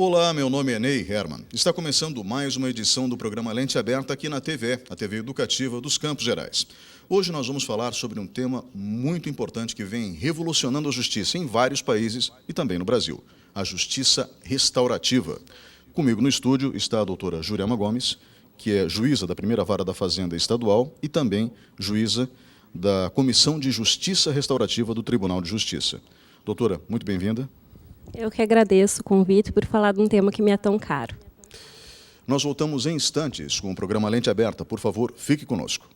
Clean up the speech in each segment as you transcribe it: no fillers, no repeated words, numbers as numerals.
Olá, meu nome é Ney Herman. Está começando mais uma edição do programa Lente Aberta aqui na TV, a TV Educativa dos Campos Gerais. Hoje nós vamos falar sobre um tema muito importante que vem revolucionando a justiça em vários países e também no Brasil, a justiça restaurativa. Comigo no estúdio está a doutora Jurema Gomes, que é juíza da Primeira Vara da Fazenda Estadual e também juíza da Comissão de Justiça Restaurativa do Tribunal de Justiça. Doutora, muito bem-vinda. Eu que agradeço o convite por falar de um tema que me é tão caro. Nós voltamos em instantes com o programa Lente Aberta. Por favor, fique conosco.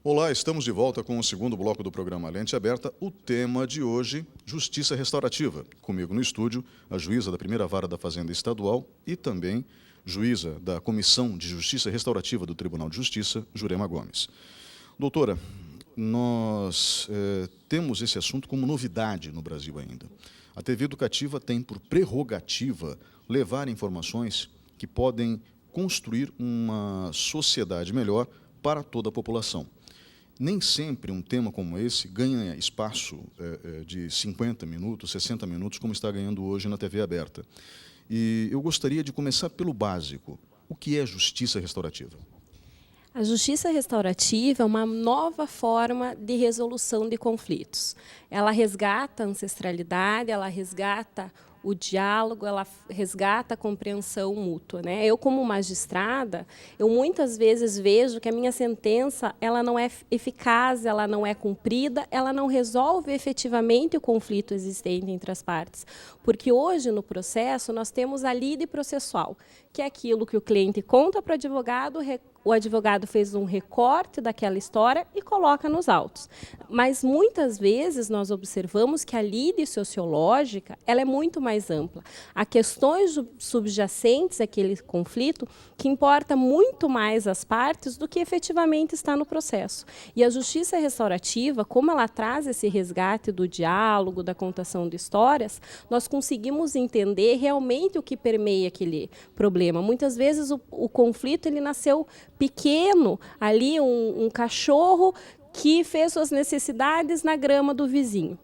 Olá, estamos de volta com o segundo bloco do programa Lente Aberta. O tema de hoje, Justiça Restaurativa. Comigo no estúdio, a juíza da Primeira Vara da Fazenda Estadual e também juíza da Comissão de Justiça Restaurativa do Tribunal de Justiça, Jurema Gomes. Doutora, nós temos esse assunto como novidade no Brasil ainda. A TV Educativa tem por prerrogativa levar informações que podem construir uma sociedade melhor para toda a população. Nem sempre um tema como esse ganha espaço de 50 minutos, 60 minutos, como está ganhando hoje na TV aberta. E eu gostaria de começar pelo básico. O que é justiça restaurativa? A justiça restaurativa é uma nova forma de resolução de conflitos. Ela resgata a ancestralidade, ela resgata o diálogo, ela resgata a compreensão mútua, né? Eu, como magistrada, eu muitas vezes vejo que a minha sentença ela não é eficaz, ela não é cumprida, ela não resolve efetivamente o conflito existente entre as partes. Porque hoje, no processo, nós temos a lide processual, que é aquilo que o cliente conta para o advogado fez um recorte daquela história e coloca nos autos. Mas muitas vezes nós observamos que a lide sociológica ela é muito mais ampla. Há questões subjacentes àquele conflito que importa muito mais às partes do que efetivamente está no processo. E a justiça restaurativa, como ela traz esse resgate do diálogo, da contação de histórias, nós conseguimos entender realmente o que permeia aquele problema. Muitas vezes o conflito ele nasceu pequeno, ali um cachorro que fez suas necessidades na grama do vizinho.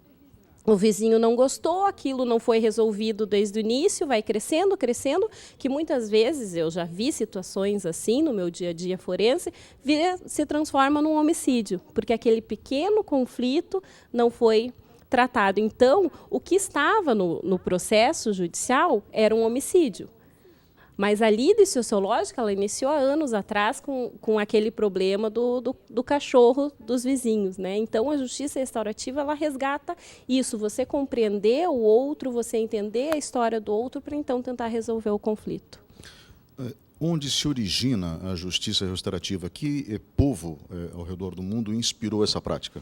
O vizinho não gostou, aquilo não foi resolvido desde o início, vai crescendo, crescendo, que muitas vezes, eu já vi situações assim no meu dia a dia forense, se transforma num homicídio, porque aquele pequeno conflito não foi tratado. Então, o que estava no processo judicial era um homicídio. Mas a lide sociológica ela iniciou há anos atrás com aquele problema do cachorro dos vizinhos, né? Então, a justiça restaurativa ela resgata isso, você compreender o outro, você entender a história do outro para, então, tentar resolver o conflito. Onde se origina a justiça restaurativa? Que povo ao redor do mundo inspirou essa prática?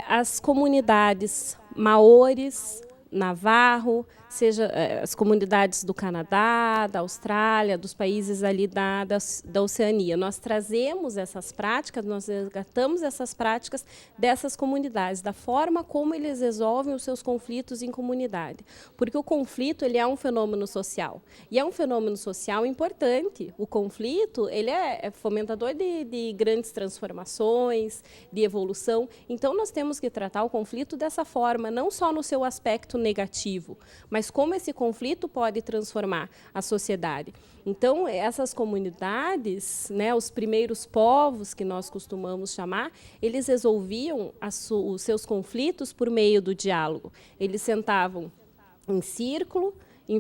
As comunidades maores, navarro, seja as comunidades do Canadá, da Austrália, dos países ali da Oceania. Nós trazemos essas práticas, nós resgatamos essas práticas dessas comunidades, da forma como eles resolvem os seus conflitos em comunidade. Porque o conflito ele é um fenômeno social. E é um fenômeno social importante. O conflito ele é fomentador de grandes transformações, de evolução. Então, nós temos que tratar o conflito dessa forma, não só no seu aspecto negativo, mas como esse conflito pode transformar a sociedade. Então, essas comunidades, né, os primeiros povos que nós costumamos chamar, eles resolviam os seus conflitos por meio do diálogo. Eles sentavam em círculo, em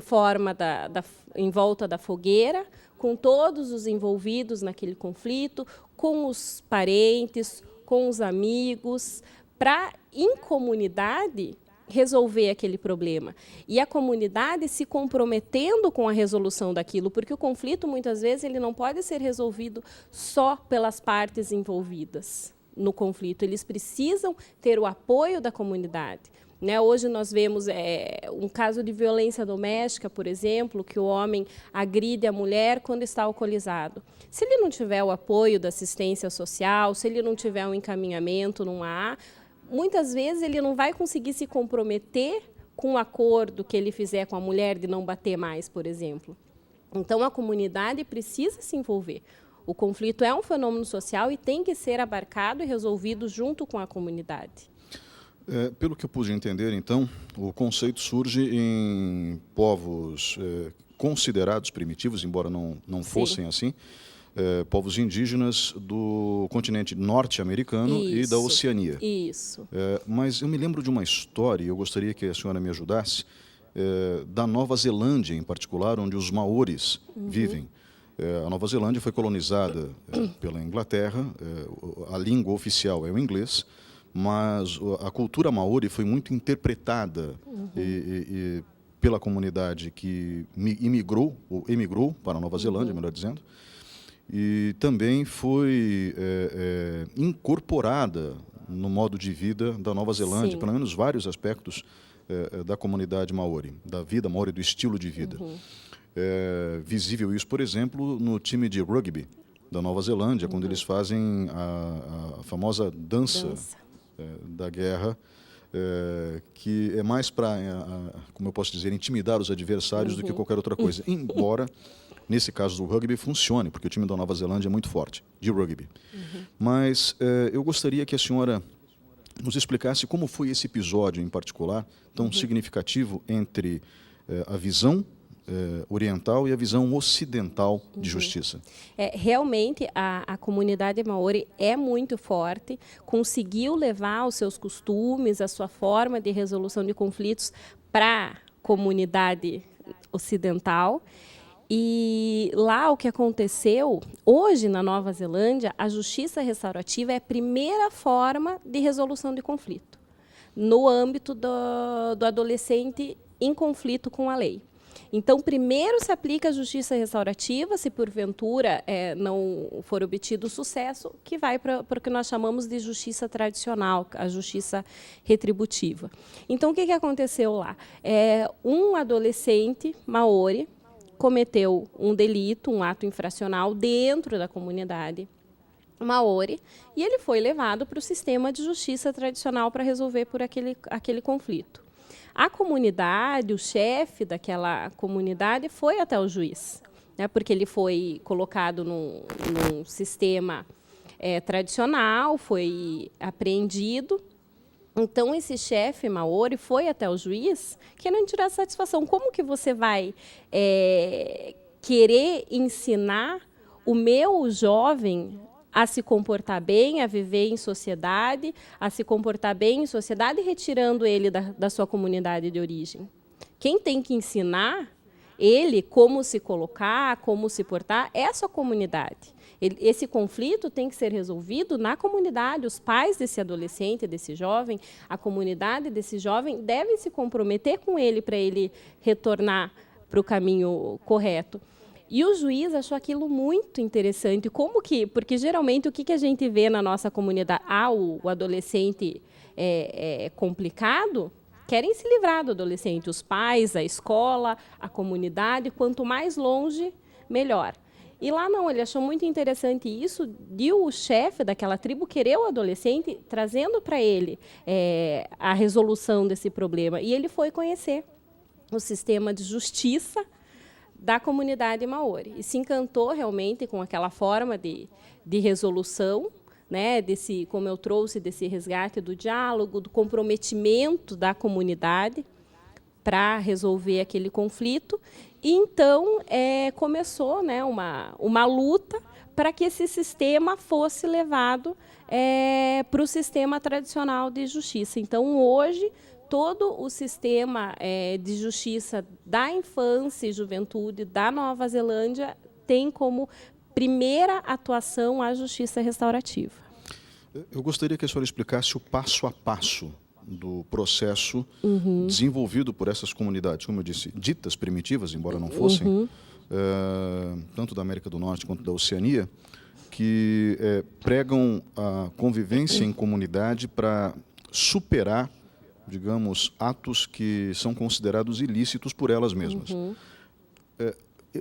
volta da fogueira, com todos os envolvidos naquele conflito, com os parentes, com os amigos, para, em comunidade, resolver aquele problema. E a comunidade se comprometendo com a resolução daquilo, porque o conflito, muitas vezes, ele não pode ser resolvido só pelas partes envolvidas no conflito. Eles precisam ter o apoio da comunidade. Né, hoje nós vemos um caso de violência doméstica, por exemplo, que o homem agride a mulher quando está alcoolizado. Se ele não tiver o apoio da assistência social, se ele não tiver um encaminhamento num AA, muitas vezes ele não vai conseguir se comprometer com o acordo que ele fizer com a mulher de não bater mais, por exemplo. Então, a comunidade precisa se envolver. O conflito é um fenômeno social e tem que ser abarcado e resolvido junto com a comunidade. Pelo que eu pude entender, então, o conceito surge em povos considerados primitivos, embora não fossem assim, povos indígenas do continente norte-americano e da Oceania. Isso. Mas eu me lembro de uma história, e eu gostaria que a senhora me ajudasse, da Nova Zelândia, em particular, onde os maoris vivem. A Nova Zelândia foi colonizada pela Inglaterra, a língua oficial é o inglês, mas a cultura maori foi muito interpretada e pela comunidade que emigrou para a Nova Zelândia, melhor dizendo, e também foi incorporada no modo de vida da Nova Zelândia, Sim. pelo menos vários aspectos da comunidade maori, da vida maori, do estilo de vida. Visível isso, por exemplo, no time de rugby da Nova Zelândia, quando eles fazem a famosa dança. Da guerra, que é mais para, como eu posso dizer, intimidar os adversários do que qualquer outra coisa. Embora, nesse caso do rugby, funcione, porque o time da Nova Zelândia é muito forte, de rugby. Mas eu gostaria que a senhora nos explicasse como foi esse episódio em particular, tão significativo entre a visão oriental e a visão ocidental de justiça. Realmente, a comunidade maori é muito forte, conseguiu levar os seus costumes, a sua forma de resolução de conflitos para a comunidade ocidental. E lá o que aconteceu, hoje na Nova Zelândia, a justiça restaurativa é a primeira forma de resolução de conflito, no âmbito do adolescente em conflito com a lei. Então, primeiro se aplica a justiça restaurativa, se porventura não for obtido sucesso, que vai para o que nós chamamos de justiça tradicional, a justiça retributiva. Então, o que aconteceu lá? Um adolescente maori cometeu um delito, um ato infracional dentro da comunidade maori, e ele foi levado para o sistema de justiça tradicional para resolver por aquele conflito. A comunidade, o chefe daquela comunidade foi até o juiz, né, porque ele foi colocado num sistema tradicional, foi apreendido. Então, esse chefe maori foi até o juiz querendo tirar satisfação. Como que você vai querer ensinar o meu jovem a se comportar bem, a viver em sociedade, a se comportar bem em sociedade, retirando ele da sua comunidade de origem? Quem tem que ensinar ele como se colocar, como se portar, é a sua comunidade. Esse conflito tem que ser resolvido na comunidade. Os pais desse adolescente, desse jovem, a comunidade desse jovem devem se comprometer com ele para ele retornar para o caminho correto. E o juiz achou aquilo muito interessante. Porque geralmente o que a gente vê na nossa comunidade? O adolescente é complicado, querem se livrar do adolescente. Os pais, a escola, a comunidade, quanto mais longe, melhor. E lá não, ele achou muito interessante isso, de o chefe daquela tribo querer o adolescente, trazendo para ele a resolução desse problema. E ele foi conhecer o sistema de justiça da comunidade maori. E se encantou realmente com aquela forma de resolução, né, como eu trouxe, desse resgate do diálogo, do comprometimento da comunidade para resolver aquele conflito. E, então, começou, né, uma luta para que esse sistema fosse levado para o sistema tradicional de justiça. Então, hoje, todo o sistema de justiça da infância e juventude da Nova Zelândia tem como primeira atuação a justiça restaurativa. Eu gostaria que a senhora explicasse o passo a passo do processo desenvolvido por essas comunidades, como eu disse, ditas primitivas, embora não fossem, tanto da América do Norte quanto da Oceania, que pregam a convivência em comunidade para superar, digamos, atos que são considerados ilícitos por elas mesmas.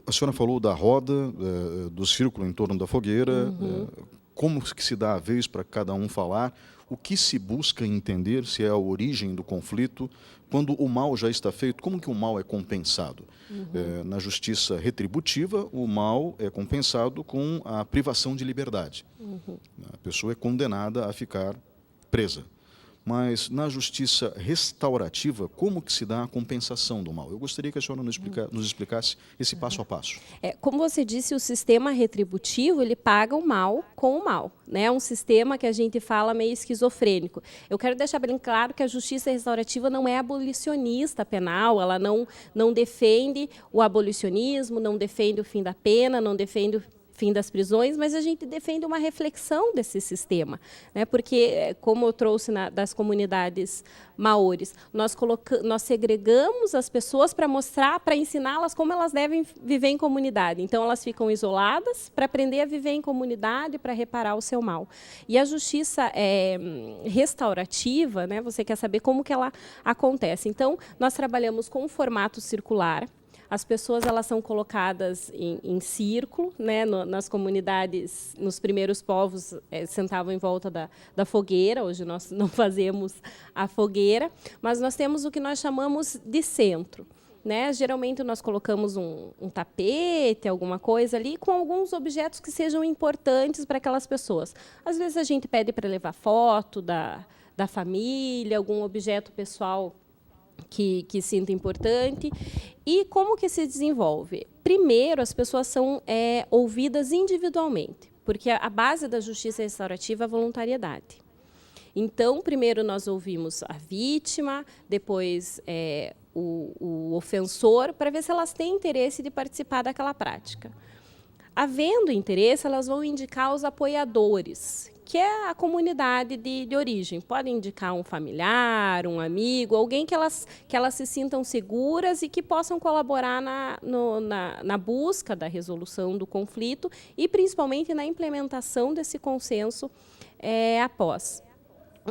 A senhora falou da roda, do círculo em torno da fogueira, como que se dá a vez para cada um falar, o que se busca entender, se é a origem do conflito, quando o mal já está feito, como que o mal é compensado? Na justiça retributiva, o mal é compensado com a privação de liberdade. A pessoa é condenada a ficar presa. Mas na justiça restaurativa, como que se dá a compensação do mal? Eu gostaria que a senhora nos explicasse esse passo a passo. Como você disse, o sistema retributivo, ele paga o mal com o mal. Né? É um sistema que a gente fala meio esquizofrênico. Eu quero deixar bem claro que a justiça restaurativa não é abolicionista penal, ela não defende o abolicionismo, não defende o fim da pena, não defende o fim das prisões, mas a gente defende uma reflexão desse sistema, né? Porque, como eu trouxe das comunidades maores, nós segregamos as pessoas para mostrar, para ensiná-las como elas devem viver em comunidade. Então, elas ficam isoladas para aprender a viver em comunidade, para reparar o seu mal. E a justiça restaurativa, né? Você quer saber como que ela acontece. Então, nós trabalhamos com um formato circular. As pessoas elas são colocadas em círculo, né, nas comunidades, nos primeiros povos sentavam em volta da fogueira, hoje nós não fazemos a fogueira, mas nós temos o que nós chamamos de centro. Né? Geralmente nós colocamos um tapete, alguma coisa ali, com alguns objetos que sejam importantes para aquelas pessoas. Às vezes a gente pede para levar foto da família, algum objeto pessoal que sinta importante. E como que se desenvolve? Primeiro, as pessoas são ouvidas individualmente, porque a base da justiça restaurativa é a voluntariedade. Então, primeiro nós ouvimos a vítima, depois o ofensor, para ver se elas têm interesse de participar daquela prática. Havendo interesse, elas vão indicar os apoiadores, que é a comunidade de origem. Podem indicar um familiar, um amigo, alguém que elas se sintam seguras e que possam colaborar na busca da resolução do conflito e, principalmente, na implementação desse consenso após.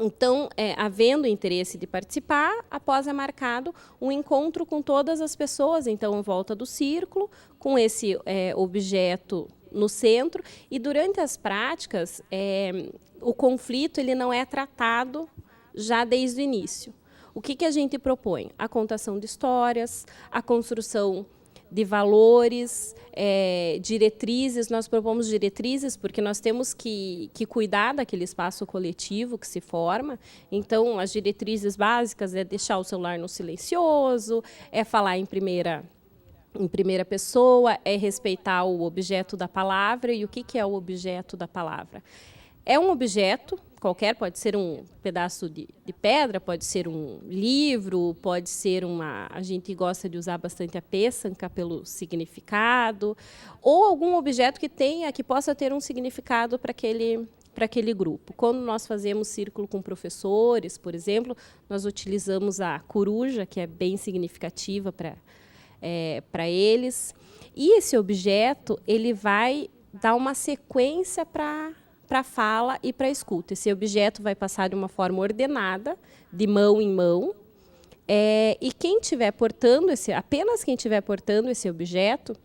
Então, havendo interesse de participar, após é marcado um encontro com todas as pessoas, então, em volta do círculo, com esse objeto no centro, e durante as práticas, o conflito ele não é tratado já desde o início. O que a gente propõe? A contação de histórias, a construção de valores, diretrizes. Nós propomos diretrizes porque nós temos que cuidar daquele espaço coletivo que se forma. Então, as diretrizes básicas é deixar o celular no silencioso, é falar em primeira pessoa, é respeitar o objeto da palavra. E o que é o objeto da palavra? É um objeto qualquer, pode ser um pedaço de pedra, pode ser um livro, pode ser a gente gosta de usar bastante a pêssega pelo significado, ou algum objeto que possa ter um significado para aquele grupo. Quando nós fazemos círculo com professores, por exemplo, nós utilizamos a coruja, que é bem significativa para eles. E esse objeto ele vai dar uma sequência para a fala e para a escuta. Esse objeto vai passar de uma forma ordenada, de mão em mão, e apenas quem estiver portando esse objeto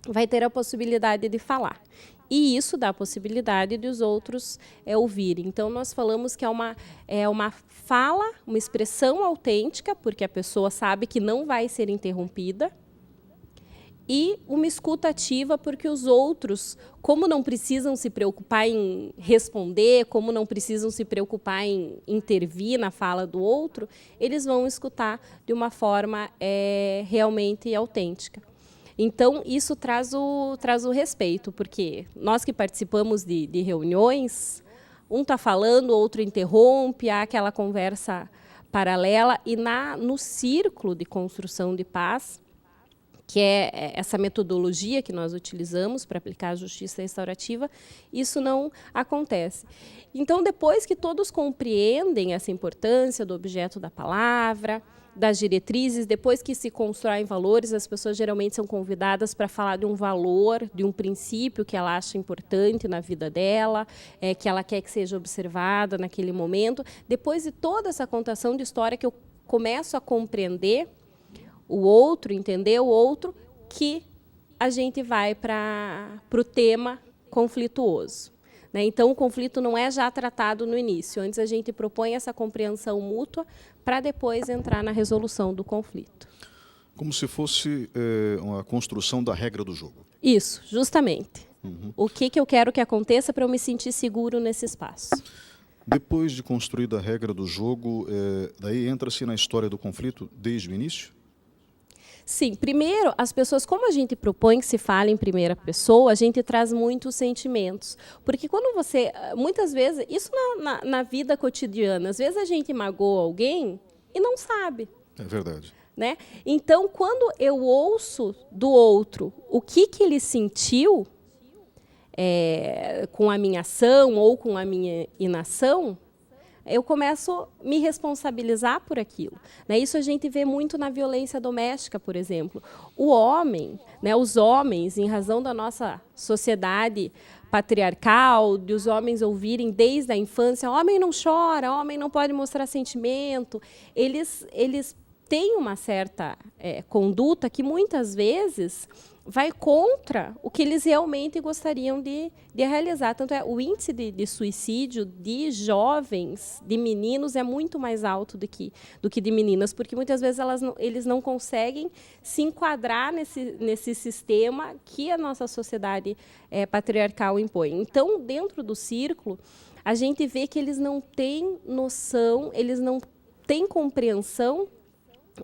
vai ter a possibilidade de falar. E isso dá a possibilidade de os outros ouvirem. Então, nós falamos que é uma fala, uma expressão autêntica, porque a pessoa sabe que não vai ser interrompida, e uma escuta ativa, porque os outros, como não precisam se preocupar em responder, como não precisam se preocupar em intervir na fala do outro, eles vão escutar de uma forma realmente autêntica. Então, isso traz o respeito, porque nós que participamos de reuniões, um está falando, o outro interrompe, há aquela conversa paralela, e no círculo de construção de paz, que é essa metodologia que nós utilizamos para aplicar a justiça restaurativa, isso não acontece. Então, depois que todos compreendem essa importância do objeto da palavra, das diretrizes, depois que se constroem valores, as pessoas geralmente são convidadas para falar de um valor, de um princípio que ela acha importante na vida dela, que ela quer que seja observada naquele momento. Depois de toda essa contação de história, que eu começo a compreender o outro, entender o outro, que a gente vai para o tema conflituoso. Né? Então, o conflito não é já tratado no início. Antes, a gente propõe essa compreensão mútua para depois entrar na resolução do conflito. Como se fosse uma construção da regra do jogo. Isso, justamente. Uhum. O que eu quero que aconteça para eu me sentir seguro nesse espaço. Depois de construída a regra do jogo, daí entra-se na história do conflito desde o início? Sim, primeiro, as pessoas, como a gente propõe que se fale em primeira pessoa, a gente traz muitos sentimentos. Porque quando você, muitas vezes, isso na vida cotidiana, às vezes a gente magoa alguém e não sabe. É verdade. Né? Então, quando eu ouço do outro o que ele sentiu com a minha ação ou com a minha inação, eu começo a me responsabilizar por aquilo. Né? Isso a gente vê muito na violência doméstica, por exemplo. O homem, né, os homens, em razão da nossa sociedade patriarcal, de os homens ouvirem desde a infância, homem não chora, homem não pode mostrar sentimento, eles têm uma certa conduta que muitas vezes vai contra o que eles realmente gostariam de realizar. Tanto é, o índice de suicídio de jovens, de meninos, é muito mais alto do que de meninas, porque muitas vezes eles não conseguem se enquadrar nesse sistema que a nossa sociedade patriarcal impõe. Então, dentro do círculo, a gente vê que eles não têm noção, eles não têm compreensão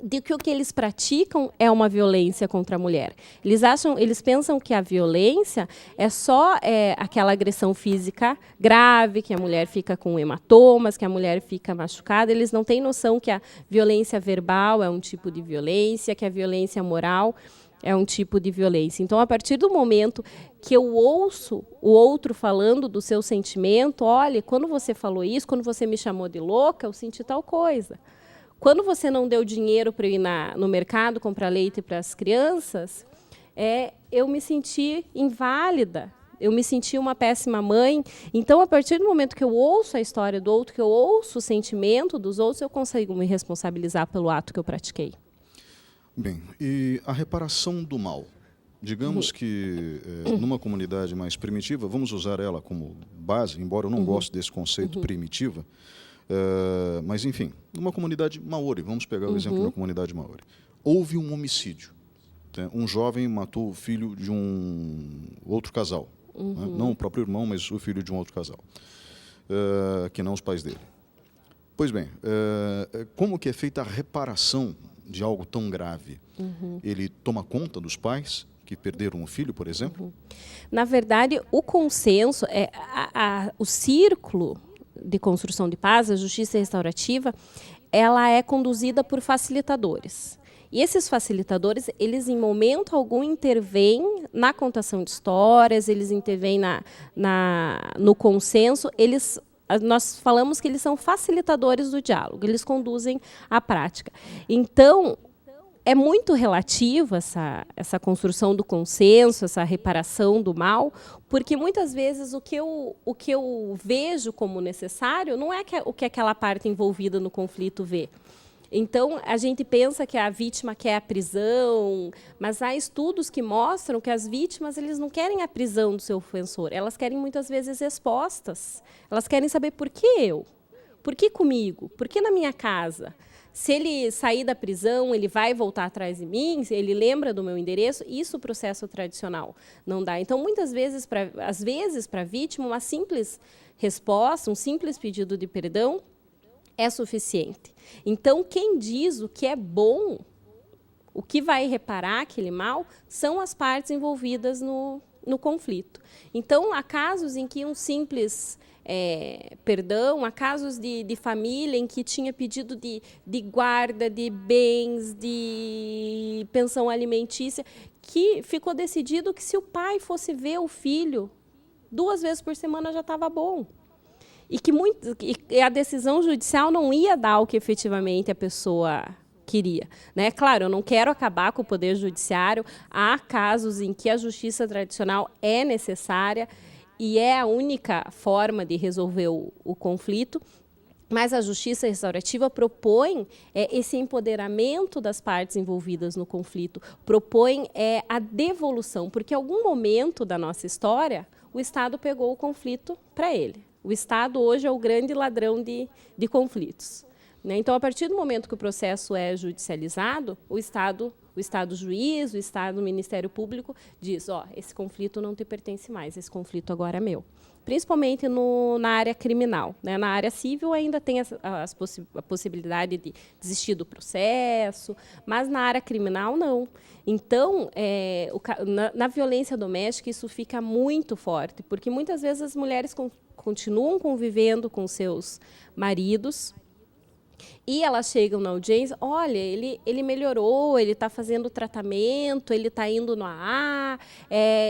de que o que eles praticam é uma violência contra a mulher. Eles pensam que a violência é só aquela agressão física grave, que a mulher fica com hematomas, que a mulher fica machucada. Eles não têm noção que a violência verbal é um tipo de violência, que a violência moral é um tipo de violência. Então, a partir do momento que eu ouço o outro falando do seu sentimento, olha, quando você falou isso, quando você me chamou de louca, eu senti tal coisa. Quando você não deu dinheiro para eu ir no mercado comprar leite para as crianças, eu me senti inválida, eu me senti uma péssima mãe. Então, a partir do momento que eu ouço a história do outro, que eu ouço o sentimento dos outros, eu consigo me responsabilizar pelo ato que eu pratiquei. Bem, e a reparação do mal? Digamos que numa comunidade mais primitiva, vamos usar ela como base, embora eu não goste desse conceito primitiva, mas, enfim, numa comunidade maori, vamos pegar o exemplo da comunidade maori. Houve um homicídio. Né? Um jovem matou o filho de um outro casal. Né? Não o próprio irmão, mas o filho de um outro casal. Que não os pais dele. Pois bem, como que é feita a reparação de algo tão grave? Ele toma conta dos pais que perderam o filho, por exemplo? Na verdade, o consenso, o círculo de construção de paz, a justiça restaurativa, ela é conduzida por facilitadores. E esses facilitadores, eles em momento algum intervêm na contação de histórias, eles intervêm no consenso, nós falamos que eles são facilitadores do diálogo, eles conduzem a prática. Então, é muito relativa essa construção do consenso, essa reparação do mal, porque muitas vezes o que eu vejo como necessário não é o que aquela parte envolvida no conflito vê. Então, a gente pensa que a vítima quer a prisão, mas há estudos que mostram que as vítimas eles não querem a prisão do seu ofensor, elas querem muitas vezes respostas. Elas querem saber por que eu? Por que comigo? Por que na minha casa? Se ele sair da prisão, ele vai voltar atrás de mim? Se ele lembra do meu endereço? Isso o processo tradicional não dá. Então, muitas vezes, às vezes, para a vítima, uma simples resposta, um simples pedido de perdão é suficiente. Então, quem diz o que é bom, o que vai reparar aquele mal, são as partes envolvidas no conflito. Então, há casos em que um simples perdão, há casos de família em que tinha pedido de guarda de bens, de pensão alimentícia, que ficou decidido que se o pai fosse ver o filho 2 vezes por semana já estava bom. E que a decisão judicial não ia dar o que efetivamente a pessoa queria. Né? Claro, eu não quero acabar com o poder judiciário. Há casos em que a justiça tradicional é necessária e é a única forma de resolver o conflito, mas a justiça restaurativa propõe esse empoderamento das partes envolvidas no conflito, propõe a devolução, porque em algum momento da nossa história, o Estado pegou o conflito para ele. O Estado hoje é o grande ladrão de conflitos. né? Então, a partir do momento que o processo é judicializado, o Estado juiz, o Estado Ministério Público diz, esse conflito não te pertence mais, esse conflito agora é meu. Principalmente na área criminal, né? Na área civil ainda tem a possibilidade de desistir do processo, mas na área criminal não. Então, na violência doméstica isso fica muito forte, porque muitas vezes as mulheres continuam convivendo com seus maridos, e elas chegam na audiência, olha, ele melhorou, ele está fazendo tratamento, ele está indo no AA,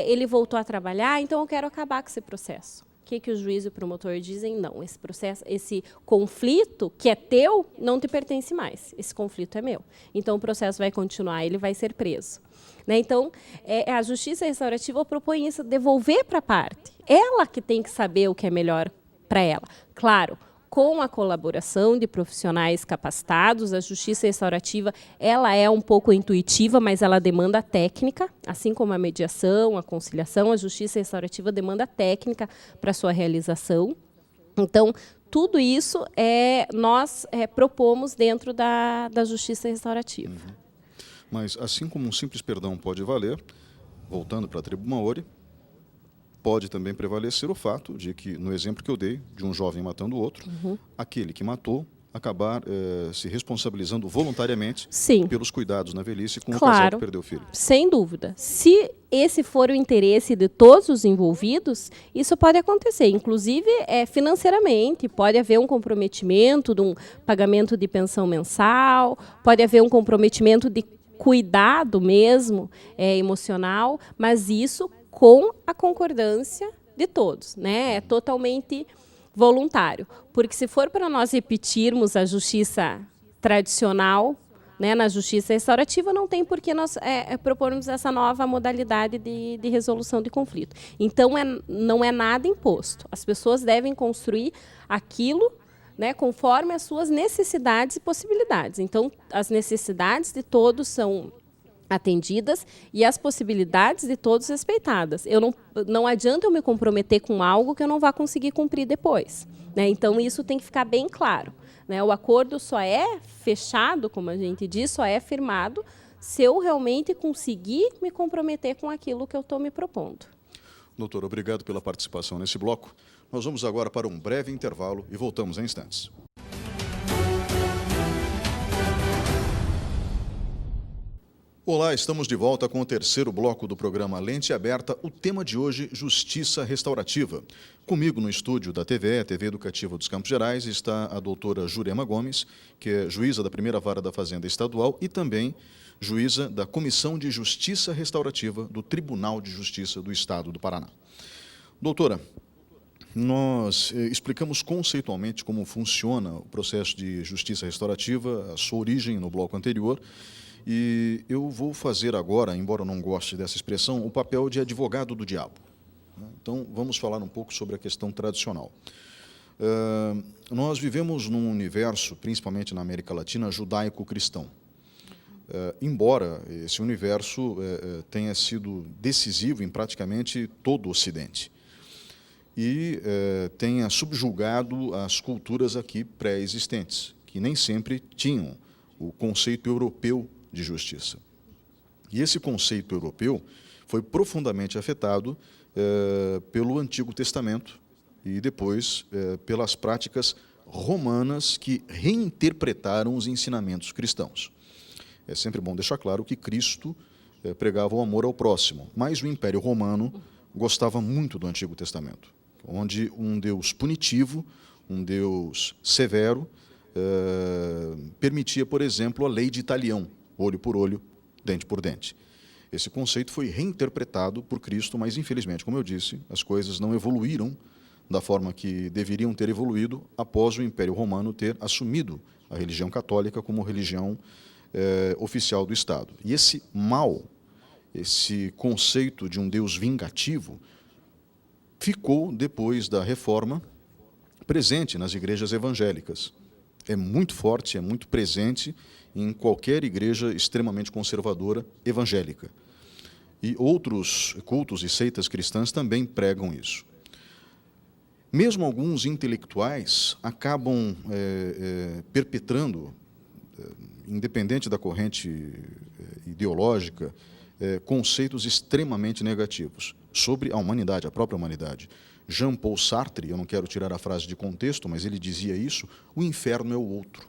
ele voltou a trabalhar, então eu quero acabar com esse processo. O que o juiz e o promotor dizem? Não, esse processo, esse conflito que é teu, não te pertence mais. Esse conflito é meu. Então, o processo vai continuar, ele vai ser preso. Né? Então, a justiça restaurativa propõe isso, devolver para a parte. Ela que tem que saber o que é melhor para ela. Claro, com a colaboração de profissionais capacitados, a justiça restaurativa ela é um pouco intuitiva, mas ela demanda técnica, assim como a mediação, a conciliação, a justiça restaurativa demanda técnica para sua realização. Então, tudo isso nós propomos dentro da justiça restaurativa. Uhum. Mas, assim como um simples perdão pode valer, voltando para a tribo Maori, pode também prevalecer o fato de que, no exemplo que eu dei, de um jovem matando o outro, aquele que matou acabar se responsabilizando voluntariamente pelos cuidados na velhice com o casal que perdeu o filho. Sem dúvida. Se esse for o interesse de todos os envolvidos, isso pode acontecer, inclusive financeiramente, pode haver um comprometimento de um pagamento de pensão mensal, pode haver um comprometimento de cuidado mesmo emocional, mas isso com a concordância de todos, né? É totalmente voluntário. Porque se for para nós repetirmos a justiça tradicional, né, na justiça restaurativa, não tem por que nós propormos essa nova modalidade de resolução de conflito. Então, não é nada imposto. As pessoas devem construir aquilo, né, conforme as suas necessidades e possibilidades. Então, as necessidades de todos são atendidas e as possibilidades de todos respeitadas. Não adianta eu me comprometer com algo que eu não vá conseguir cumprir depois. Né? Então, isso tem que ficar bem claro. Né? O acordo só é fechado, como a gente diz, só é firmado se eu realmente conseguir me comprometer com aquilo que eu estou me propondo. Doutor, obrigado pela participação nesse bloco. Nós vamos agora para um breve intervalo e voltamos em instantes. Olá, estamos de volta com o terceiro bloco do programa Lente Aberta. O tema de hoje, Justiça Restaurativa. Comigo no estúdio da TVE, a TV Educativa dos Campos Gerais, está a doutora Jurema Gomes, que é juíza da primeira vara da Fazenda Estadual e também juíza da Comissão de Justiça Restaurativa do Tribunal de Justiça do Estado do Paraná. Doutora, nós explicamos conceitualmente como funciona o processo de justiça restaurativa, a sua origem no bloco anterior. E eu vou fazer agora, embora eu não goste dessa expressão, o papel de advogado do diabo. Então, vamos falar um pouco sobre a questão tradicional. Nós vivemos num universo, principalmente na América Latina, judaico-cristão. Embora esse universo tenha sido decisivo em praticamente todo o Ocidente e tenha subjugado as culturas aqui pré-existentes, que nem sempre tinham o conceito europeu de justiça. E esse conceito europeu foi profundamente afetado pelo Antigo Testamento e depois pelas práticas romanas que reinterpretaram os ensinamentos cristãos. É sempre bom deixar claro que Cristo pregava o amor ao próximo, mas o Império Romano gostava muito do Antigo Testamento, onde um Deus punitivo, um Deus severo, permitia, por exemplo, a lei de talião, olho por olho, dente por dente. Esse conceito foi reinterpretado por Cristo, mas, infelizmente, como eu disse, as coisas não evoluíram da forma que deveriam ter evoluído após o Império Romano ter assumido a religião católica como religião oficial do Estado. E esse mal, esse conceito de um Deus vingativo, ficou, depois da Reforma, presente nas igrejas evangélicas. É muito forte, é muito presente em qualquer igreja extremamente conservadora evangélica. E outros cultos e seitas cristãs também pregam isso. Mesmo alguns intelectuais acabam perpetrando, independente da corrente ideológica, conceitos extremamente negativos sobre a humanidade, a própria humanidade. Jean-Paul Sartre, eu não quero tirar a frase de contexto, mas ele dizia isso: o inferno é o outro.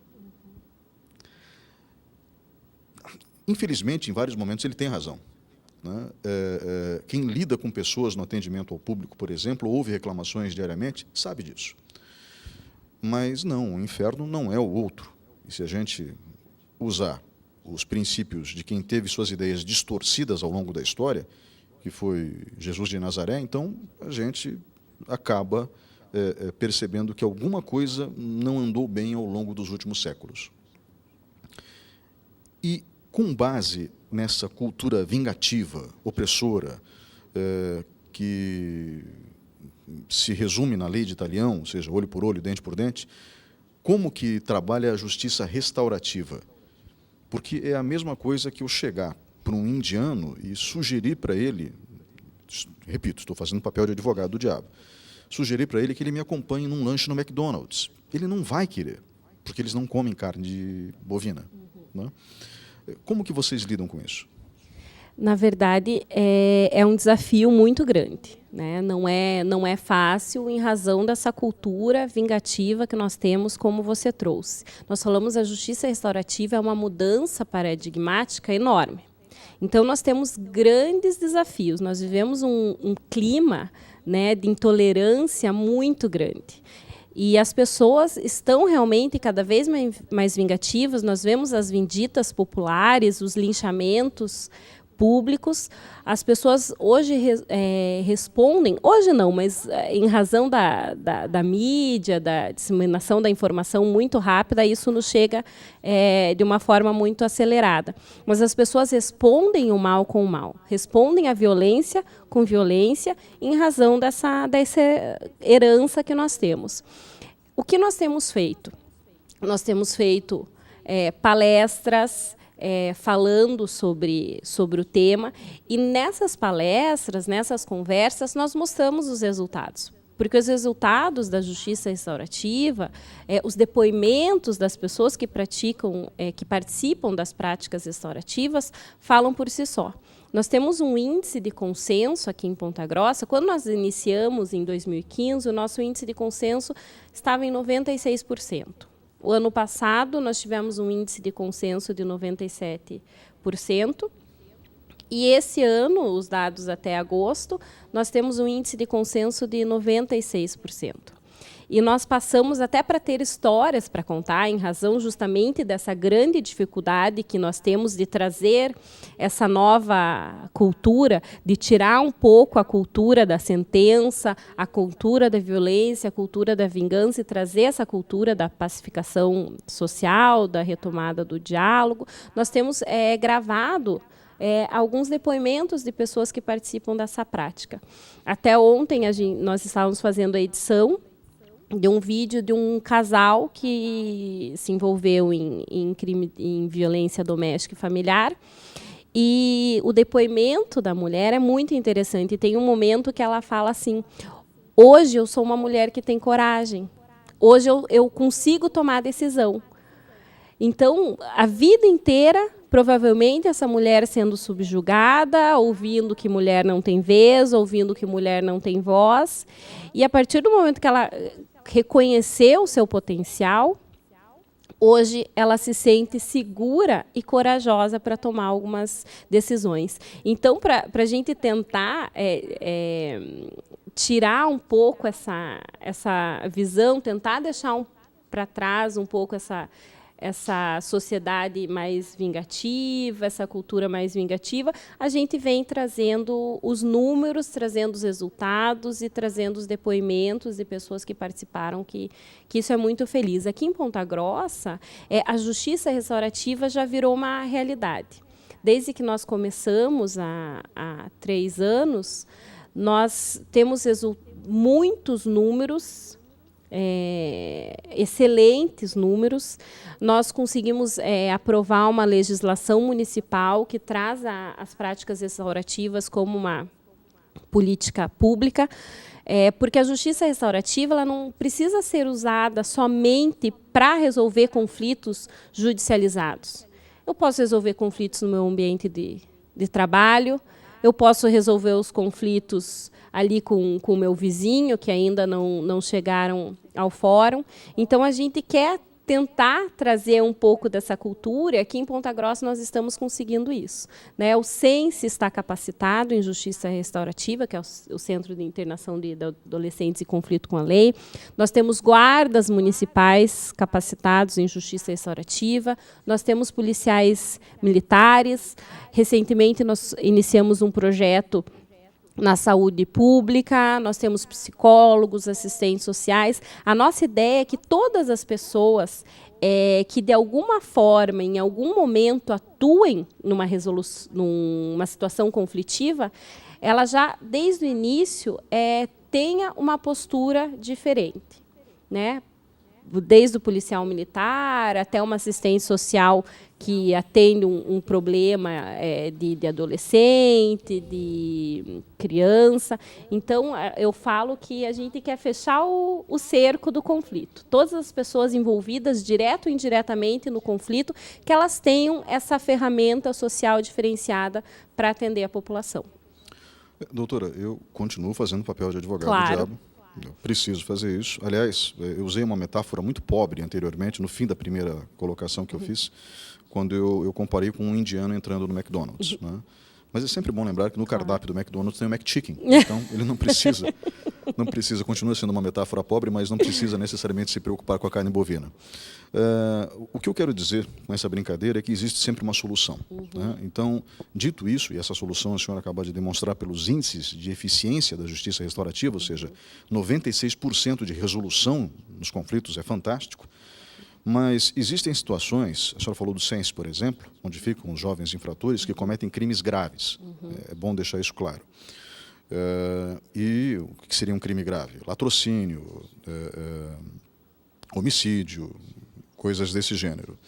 Infelizmente, em vários momentos, ele tem razão. Né? Quem lida com pessoas no atendimento ao público, por exemplo, ouve reclamações diariamente, sabe disso. Mas não, o inferno não é o outro. E se a gente usar os princípios de quem teve suas ideias distorcidas ao longo da história, que foi Jesus de Nazaré, então a gente acaba percebendo que alguma coisa não andou bem ao longo dos últimos séculos. E, com base nessa cultura vingativa, opressora, que se resume na lei de Talião, ou seja, olho por olho, dente por dente, como que trabalha a justiça restaurativa? Porque é a mesma coisa que eu chegar para um indiano e sugerir para ele, repito, estou fazendo papel de advogado do diabo, sugerir para ele que ele me acompanhe num lanche no McDonald's. Ele não vai querer, porque eles não comem carne bovina. Né? Como que vocês lidam com isso? Na verdade, é um desafio muito grande. Né? Não é fácil em razão dessa cultura vingativa que nós temos, como você trouxe. Nós falamos a justiça restaurativa é uma mudança paradigmática enorme. Então, nós temos grandes desafios. Nós vivemos um clima, né, de intolerância muito grande. E as pessoas estão realmente cada vez mais vingativas. Nós vemos as vinditas populares, os linchamentos públicos. As pessoas hoje respondem, hoje não, mas em razão da mídia, da disseminação da informação muito rápida, isso nos chega de uma forma muito acelerada. Mas as pessoas respondem o mal com o mal, respondem a violência com violência, em razão dessa herança que nós temos. O que nós temos feito? Nós temos feito palestras, falando sobre o tema, e nessas palestras, nessas conversas, nós mostramos os resultados. Porque os resultados da justiça restaurativa, os depoimentos das pessoas que participam das práticas restaurativas, falam por si só. Nós temos um índice de consenso aqui em Ponta Grossa. Quando nós iniciamos em 2015, o nosso índice de consenso estava em 96%. O ano passado, nós tivemos um índice de consenso de 97%. E esse ano, os dados até agosto, nós temos um índice de consenso de 96%. E nós passamos até para ter histórias para contar, em razão justamente dessa grande dificuldade que nós temos de trazer essa nova cultura, de tirar um pouco a cultura da sentença, a cultura da violência, a cultura da vingança, e trazer essa cultura da pacificação social, da retomada do diálogo. Nós temos gravado alguns depoimentos de pessoas que participam dessa prática. Até ontem nós estávamos fazendo a edição de um vídeo de um casal que se envolveu em crime, em violência doméstica e familiar. E o depoimento da mulher é muito interessante. E tem um momento que ela fala assim: hoje eu sou uma mulher que tem coragem. Hoje eu consigo tomar a decisão. Então, a vida inteira, provavelmente, essa mulher sendo subjugada, ouvindo que mulher não tem vez, ouvindo que mulher não tem voz. E, a partir do momento que ela reconheceu o seu potencial, hoje ela se sente segura e corajosa para tomar algumas decisões. Então, para a gente tentar tirar um pouco essa visão, tentar deixar para trás um pouco essa sociedade mais vingativa, essa cultura mais vingativa, a gente vem trazendo os números, trazendo os resultados e trazendo os depoimentos de pessoas que participaram, que isso é muito feliz. Aqui em Ponta Grossa, a justiça restaurativa já virou uma realidade. Desde que nós começamos há 3 anos, nós temos muitos números, excelentes números. Nós conseguimos aprovar uma legislação municipal que traz as práticas restaurativas como uma política pública. Porque a justiça restaurativa ela não precisa ser usada somente para resolver conflitos judicializados. Eu posso resolver conflitos no meu ambiente de trabalho, eu posso resolver os conflitos ali com o meu vizinho, que ainda não chegaram ao fórum. Então, a gente quer tentar trazer um pouco dessa cultura. Aqui em Ponta Grossa nós estamos conseguindo isso, né? O CENSE está capacitado em Justiça Restaurativa, que é o Centro de Internação de Adolescentes em Conflito com a Lei. Nós temos guardas municipais capacitados em Justiça Restaurativa. Nós temos policiais militares. Recentemente nós iniciamos um projeto na saúde pública, nós temos psicólogos, assistentes sociais. A nossa ideia é que todas as pessoas que, de alguma forma, em algum momento, atuem numa situação conflitiva, ela já, desde o início, tenha uma postura diferente, né? Desde o policial militar até uma assistente social que atende um problema de adolescente, de criança. Então, eu falo que a gente quer fechar o cerco do conflito. Todas as pessoas envolvidas, direto ou indiretamente, no conflito, que elas tenham essa ferramenta social diferenciada para atender a população. Doutora, eu continuo fazendo o papel de advogado Claro. do diabo. Eu preciso fazer isso. Aliás, eu usei uma metáfora muito pobre anteriormente, no fim da primeira colocação que eu fiz, quando eu comparei com um indiano entrando no McDonald's. Né? Mas é sempre bom lembrar que no cardápio do McDonald's tem o McChicken. Então, ele não precisa, continua sendo uma metáfora pobre, mas não precisa necessariamente se preocupar com a carne bovina. O que eu quero dizer com essa brincadeira é que existe sempre uma solução. Né? Então, dito isso, e essa solução a senhora acaba de demonstrar pelos índices de eficiência da justiça restaurativa, ou seja, 96% de resolução nos conflitos é fantástico, mas existem situações, a senhora falou do CENSE, por exemplo, onde ficam os jovens infratores que cometem crimes graves. É bom deixar isso claro. E o que seria um crime grave? Latrocínio, homicídio, coisas desse gênero.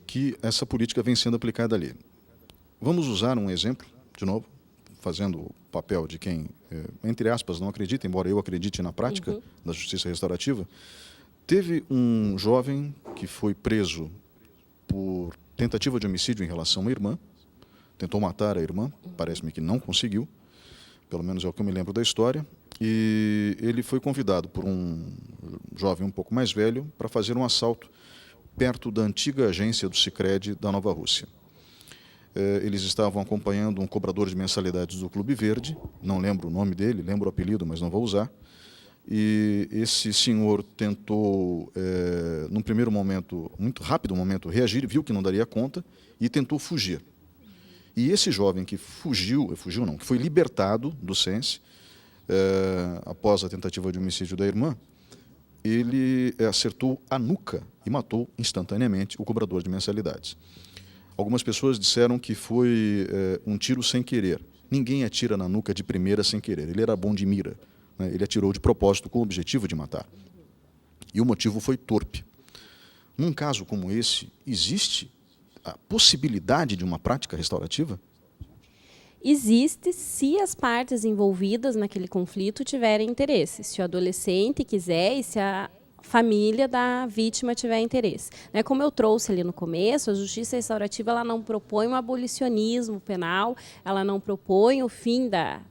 Que essa política vem sendo aplicada ali. Vamos usar um exemplo, de novo, fazendo o papel de quem, entre aspas, não acredita, embora eu acredite na prática da justiça restaurativa. Teve um jovem que foi preso por tentativa de homicídio em relação à irmã, tentou matar a irmã, parece-me que não conseguiu, pelo menos é o que eu me lembro da história, e ele foi convidado por um jovem um pouco mais velho para fazer um assalto perto da antiga agência do Sicredi da Nova Rússia. Eles estavam acompanhando um cobrador de mensalidades do Clube Verde, não lembro o nome dele, lembro o apelido, mas não vou usar. E esse senhor tentou, num primeiro momento, muito rápido momento, reagir, viu que não daria conta e tentou fugir. E esse jovem que que foi libertado do CENSE, após a tentativa de homicídio da irmã, ele acertou a nuca e matou instantaneamente o cobrador de mensalidades. Algumas pessoas disseram que foi um tiro sem querer. Ninguém atira na nuca de primeira sem querer. Ele era bom de mira. Né? Ele atirou de propósito com o objetivo de matar. E o motivo foi torpe. Num caso como esse, existe a possibilidade de uma prática restaurativa? Existe se as partes envolvidas naquele conflito tiverem interesse. Se o adolescente quiser e se a família da vítima tiver interesse. Como eu trouxe ali no começo, a justiça restaurativa ela não propõe um abolicionismo penal, ela não propõe o fim da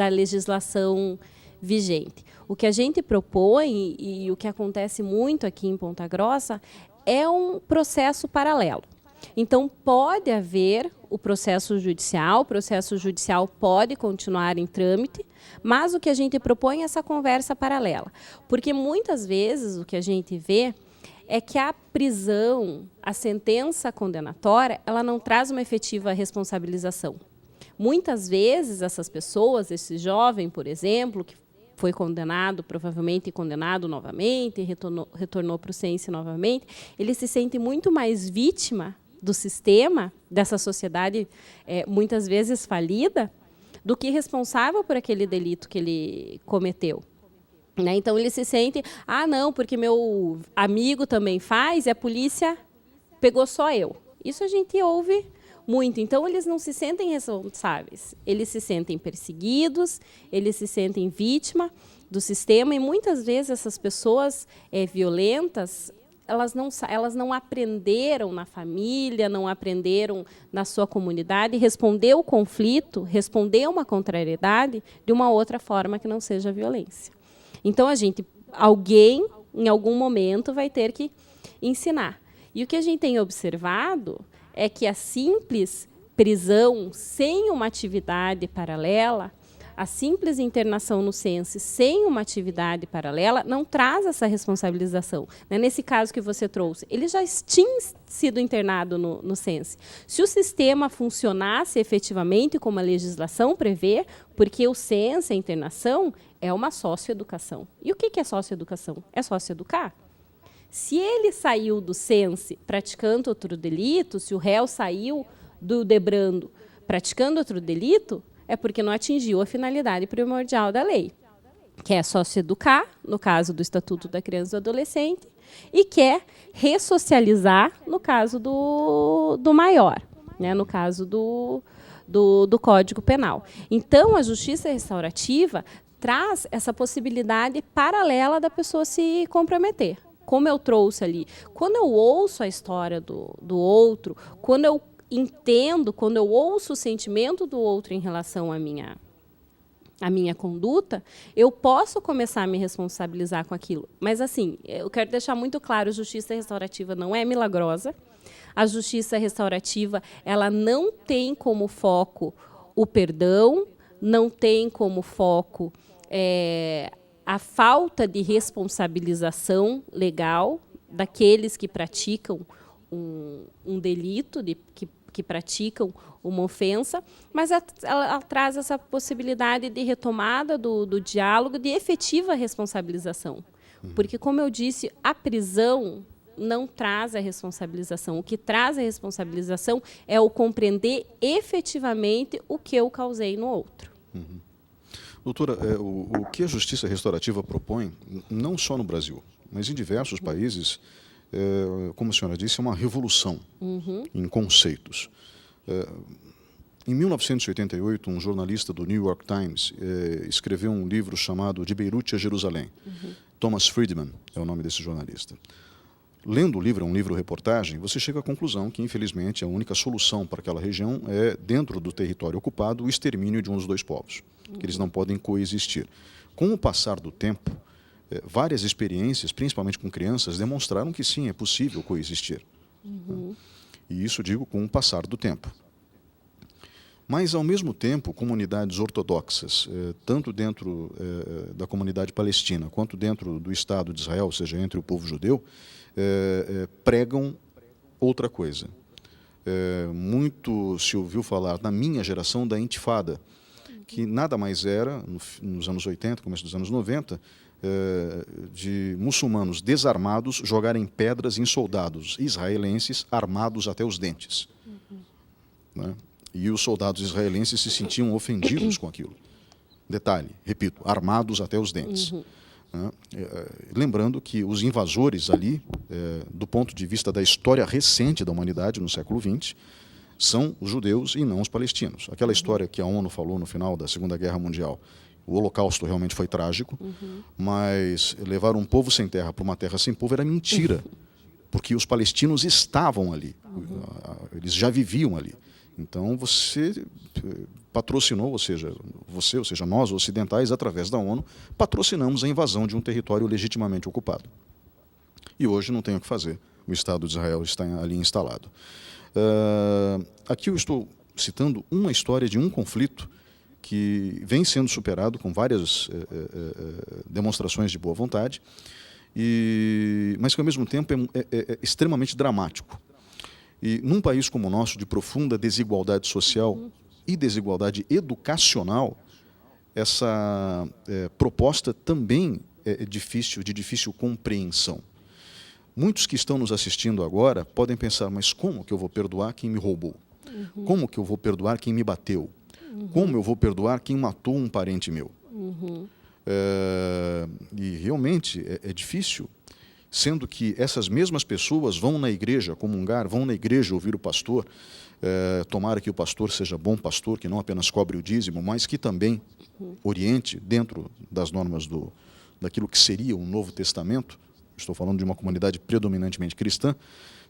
legislação vigente. O que a gente propõe, e o que acontece muito aqui em Ponta Grossa, é um processo paralelo. Então, pode haver o processo judicial pode continuar em trâmite, mas o que a gente propõe é essa conversa paralela. Porque muitas vezes o que a gente vê é que a prisão, a sentença condenatória, ela não traz uma efetiva responsabilização. Muitas vezes essas pessoas, esse jovem, por exemplo, que foi condenado, provavelmente condenado novamente, retornou para o CENSE novamente, ele se sente muito mais vítima do sistema, dessa sociedade muitas vezes falida, do que responsável por aquele delito que ele cometeu. Então, ele se sente, não, porque meu amigo também faz e a polícia pegou só eu. Isso a gente ouve Muito. Então, eles não se sentem responsáveis. Eles se sentem perseguidos, eles se sentem vítima do sistema. E, muitas vezes, essas pessoas violentas, elas não aprenderam na família, não aprenderam na sua comunidade responder o conflito, responder uma contrariedade de uma outra forma que não seja violência. Então, alguém, em algum momento, vai ter que ensinar. E o que a gente tem observado é que a simples prisão sem uma atividade paralela, a simples internação no SENSE sem uma atividade paralela, não traz essa responsabilização. Nesse caso que você trouxe, ele já tinha sido internado no SENSE. Se o sistema funcionasse efetivamente como a legislação prevê, porque o SENSE, a internação, é uma socioeducação. E o que é socioeducação? É socioeducar. Se ele saiu do SENSE praticando outro delito, se o réu saiu do debrando praticando outro delito, é porque não atingiu a finalidade primordial da lei, que é socioeducar, no caso do Estatuto da Criança e do Adolescente, e quer ressocializar, no caso do maior, né, no caso do Código Penal. Então, a justiça restaurativa traz essa possibilidade paralela da pessoa se comprometer. Como eu trouxe ali, quando eu ouço a história do outro, quando eu entendo, quando eu ouço o sentimento do outro em relação à minha conduta, eu posso começar a me responsabilizar com aquilo. Mas, assim, eu quero deixar muito claro, a justiça restaurativa não é milagrosa. A justiça restaurativa, ela não tem como foco o perdão, não tem como foco a falta de responsabilização legal daqueles que praticam um delito, que praticam uma ofensa, mas ela traz essa possibilidade de retomada do diálogo, de efetiva responsabilização. Porque, como eu disse, a prisão não traz a responsabilização. O que traz a responsabilização é o compreender efetivamente o que eu causei no outro. Uhum. Doutora, o que a justiça restaurativa propõe, não só no Brasil, mas em diversos países, como a senhora disse, é uma revolução em conceitos. Em 1988, um jornalista do New York Times escreveu um livro chamado De Beirute a Jerusalém. Thomas Friedman é o nome desse jornalista. Lendo o livro, é um livro-reportagem, você chega à conclusão que, infelizmente, a única solução para aquela região é, dentro do território ocupado, o extermínio de um dos dois povos, que eles não podem coexistir. Com o passar do tempo, várias experiências, principalmente com crianças, demonstraram que sim, é possível coexistir. E isso digo com o passar do tempo. Mas, ao mesmo tempo, comunidades ortodoxas, tanto dentro da comunidade palestina quanto dentro do Estado de Israel, ou seja, entre o povo judeu, pregam outra coisa. Muito se ouviu falar, na minha geração, da intifada, que nada mais era, nos anos 80, começo dos anos 90, de muçulmanos desarmados jogarem pedras em soldados israelenses armados até os dentes. Né? E os soldados israelenses se sentiam ofendidos com aquilo. Detalhe, repito, armados até os dentes. Né? Lembrando que os invasores ali, do ponto de vista da história recente da humanidade, no século XX, são os judeus e não os palestinos. Aquela história que a ONU falou no final da Segunda Guerra Mundial, o Holocausto realmente foi trágico, mas levar um povo sem terra para uma terra sem povo era mentira, porque os palestinos estavam ali, eles já viviam ali. Então você patrocinou, ou seja, nós ocidentais, através da ONU, patrocinamos a invasão de um território legitimamente ocupado. E hoje não tem o que fazer, o Estado de Israel está ali instalado. Aqui eu estou citando uma história de um conflito que vem sendo superado com várias demonstrações de boa vontade, mas que ao mesmo tempo é extremamente dramático. E num país como o nosso, de profunda desigualdade social e desigualdade educacional, essa proposta também é de difícil compreensão. Muitos que estão nos assistindo agora podem pensar, mas como que eu vou perdoar quem me roubou? Como que eu vou perdoar quem me bateu? Como eu vou perdoar quem matou um parente meu? E realmente é difícil, sendo que essas mesmas pessoas vão na igreja comungar, vão na igreja ouvir o pastor, tomara que o pastor seja bom pastor, que não apenas cobre o dízimo, mas que também oriente dentro das normas daquilo que seria o Novo Testamento. Estou falando de uma comunidade predominantemente cristã,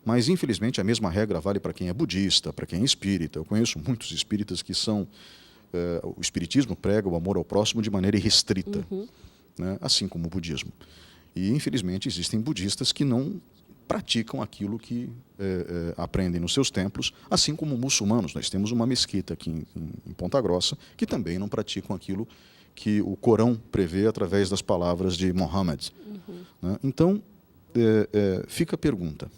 mas, infelizmente, a mesma regra vale para quem é budista, para quem é espírita. Eu conheço muitos espíritas que são... o espiritismo prega o amor ao próximo de maneira irrestrita, né, assim como o budismo. E, infelizmente, existem budistas que não praticam aquilo que aprendem nos seus templos, assim como muçulmanos. Nós temos uma mesquita aqui em Ponta Grossa que também não praticam aquilo que o Corão prevê através das palavras de Muhammad. Né? Então, fica a pergunta.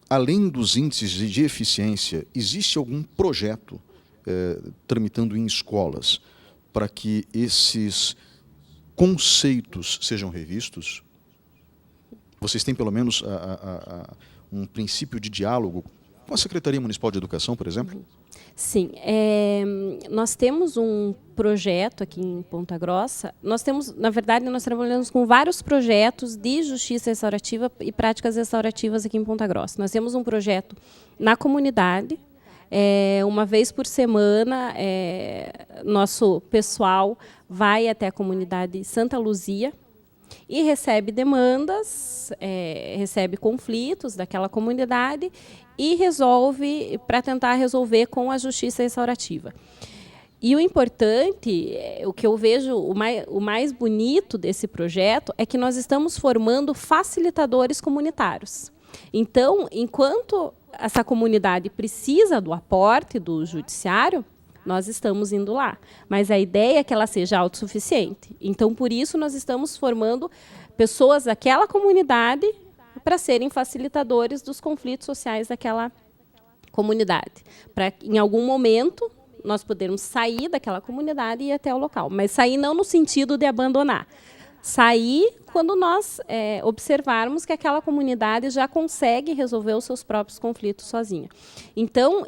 Além dos índices de eficiência, existe algum projeto tramitando em escolas para que esses conceitos sejam revistos? Vocês têm, pelo menos, um princípio de diálogo com a Secretaria Municipal de Educação, por exemplo? Sim. Nós temos um projeto aqui em Ponta Grossa. Na verdade, nós trabalhamos com vários projetos de justiça restaurativa e práticas restaurativas aqui em Ponta Grossa. Nós temos um projeto na comunidade. Uma vez por semana, nosso pessoal vai até a comunidade Santa Luzia e recebe demandas, recebe conflitos daquela comunidade e resolve para tentar resolver com a justiça restaurativa. E o importante, o que eu vejo, o mais bonito desse projeto é que nós estamos formando facilitadores comunitários. Então, enquanto essa comunidade precisa do aporte do judiciário, nós estamos indo lá. Mas a ideia é que ela seja autossuficiente. Então, por isso, nós estamos formando pessoas daquela comunidade para serem facilitadores dos conflitos sociais daquela comunidade. Para, em algum momento, nós podermos sair daquela comunidade e ir até o local. Mas sair não no sentido de abandonar. Sair quando nós observarmos que aquela comunidade já consegue resolver os seus próprios conflitos sozinha. Então,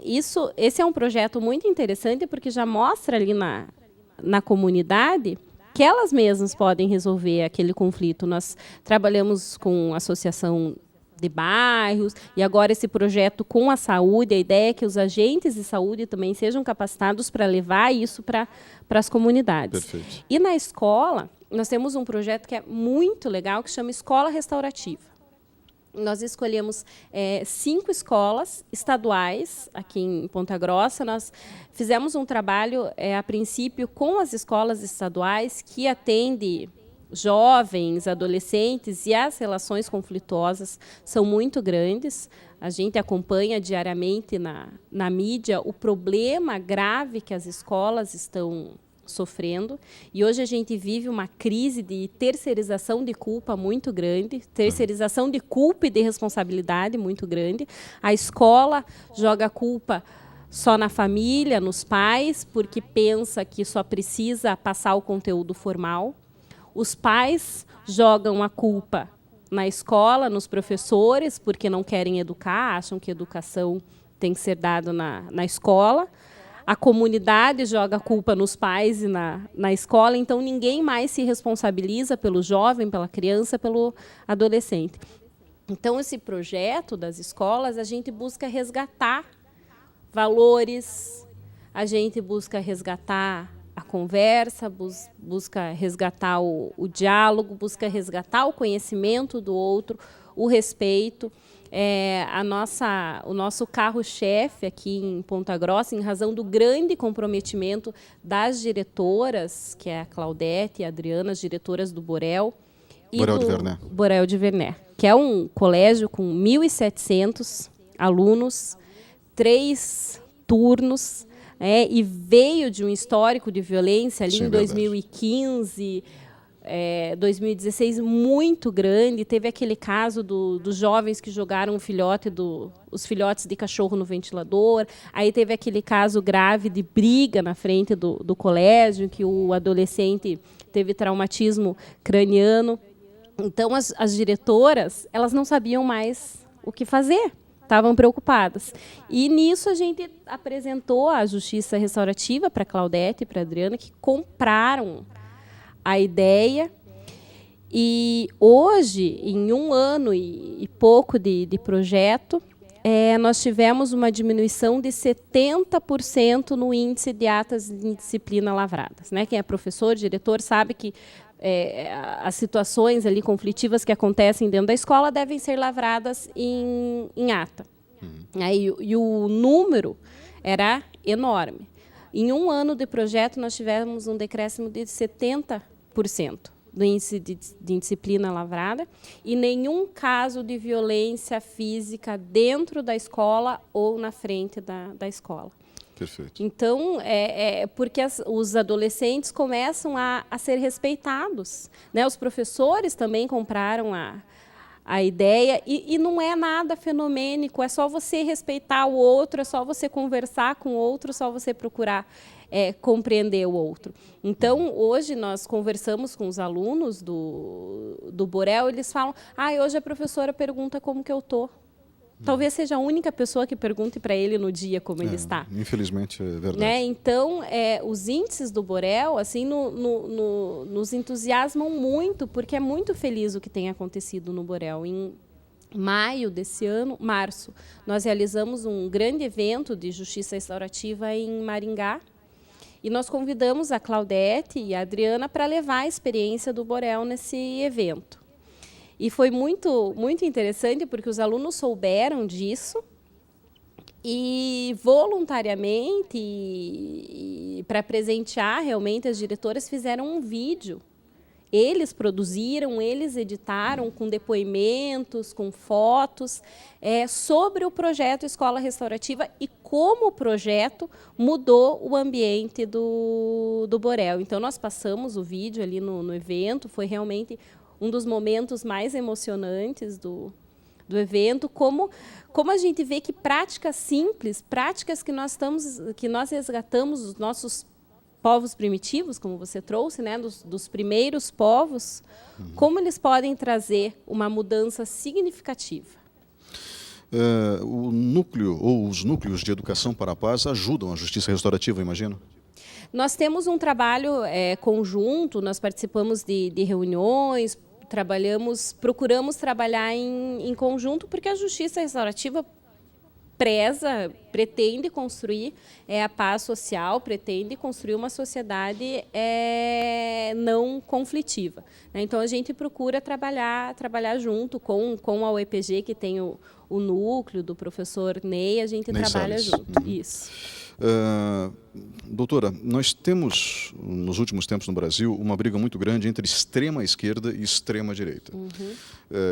esse é um projeto muito interessante, porque já mostra ali na comunidade que elas mesmas podem resolver aquele conflito. Nós trabalhamos com associação de bairros, e agora esse projeto com a saúde, a ideia é que os agentes de saúde também sejam capacitados para levar isso para as comunidades. Perfeito. E na escola, nós temos um projeto que é muito legal, que chama Escola Restaurativa. Nós escolhemos 5 escolas estaduais aqui em Ponta Grossa. Nós fizemos um trabalho, a princípio, com as escolas estaduais, que atende jovens, adolescentes, e as relações conflituosas são muito grandes. A gente acompanha diariamente na mídia o problema grave que as escolas estão sofrendo, e hoje a gente vive uma crise de terceirização de culpa muito grande, terceirização de culpa e de responsabilidade muito grande. A escola joga a culpa só na família, nos pais, porque pensa que só precisa passar o conteúdo formal. Os pais jogam a culpa na escola, nos professores, porque não querem educar, acham que educação tem que ser dada na escola. A comunidade joga a culpa nos pais e na escola, então ninguém mais se responsabiliza pelo jovem, pela criança, pelo adolescente. Então, esse projeto das escolas, a gente busca resgatar valores, a gente busca resgatar a conversa, busca resgatar o diálogo, busca resgatar o conhecimento do outro, o respeito. O nosso carro-chefe aqui em Ponta Grossa, em razão do grande comprometimento das diretoras, que é a Claudete e a Adriana, as diretoras do Borel. Borel de Vernet, que é um colégio com 1.700 alunos, 3 turnos, e veio de um histórico de violência ali em 2015, 2016, muito grande. Teve aquele caso dos jovens que jogaram os filhotes de cachorro no ventilador. Aí teve aquele caso grave de briga na frente do colégio, que o adolescente teve traumatismo craniano. Então, as diretoras, elas não sabiam mais o que fazer, estavam preocupadas. E, nisso, a gente apresentou a justiça restaurativa para a Claudete e para a Adriana, que compraram a ideia. E, hoje, em 1 ano e pouco de projeto, nós tivemos uma diminuição de 70% no índice de atas de disciplina lavradas. Né? Quem é professor, diretor, sabe que as situações ali conflitivas que acontecem dentro da escola devem ser lavradas em ata. E o número era enorme. Em um ano de projeto, nós tivemos um decréscimo de 70% do índice de indisciplina lavrada e nenhum caso de violência física dentro da escola ou na frente da escola. Perfeito. Então, porque os adolescentes começam a ser respeitados. Né? Os professores também compraram a ideia, e não é nada fenomênico, é só você respeitar o outro, é só você conversar com o outro, é só você procurar compreender o outro. Então, hoje, nós conversamos com os alunos do Borel, eles falam, hoje a professora pergunta como que eu estou. Talvez seja a única pessoa que pergunte para ele no dia como ele está. Infelizmente, é verdade. Né? Então, os índices do Borel assim, nos entusiasmam muito, porque é muito feliz o que tem acontecido no Borel. Em maio desse ano, março, nós realizamos um grande evento de justiça restaurativa em Maringá, e nós convidamos a Claudete e a Adriana para levar a experiência do Borel nesse evento. E foi muito, muito interessante, porque os alunos souberam disso e, voluntariamente, para presentear realmente as diretoras, fizeram um vídeo. Eles produziram, eles editaram, com depoimentos, com fotos, sobre o projeto Escola Restaurativa e como o projeto mudou o ambiente do Borel. Então, nós passamos o vídeo ali no evento, foi realmente um dos momentos mais emocionantes do evento, como a gente vê que práticas simples, práticas que nós resgatamos dos nossos povos primitivos, como você trouxe, né, dos primeiros povos, como eles podem trazer uma mudança significativa. O núcleo ou os núcleos de educação para a paz ajudam a justiça restaurativa, imagino? Nós temos um trabalho conjunto, nós participamos de reuniões, procuramos trabalhar em conjunto, porque a justiça restaurativa pretende construir a paz social, pretende construir uma sociedade não conflitiva. Né? Então, a gente procura trabalhar junto com a UEPG, que tem o núcleo do professor Ney, a gente trabalha junto. Isso. Doutora, nós temos, nos últimos tempos no Brasil, uma briga muito grande entre extrema esquerda e extrema direita.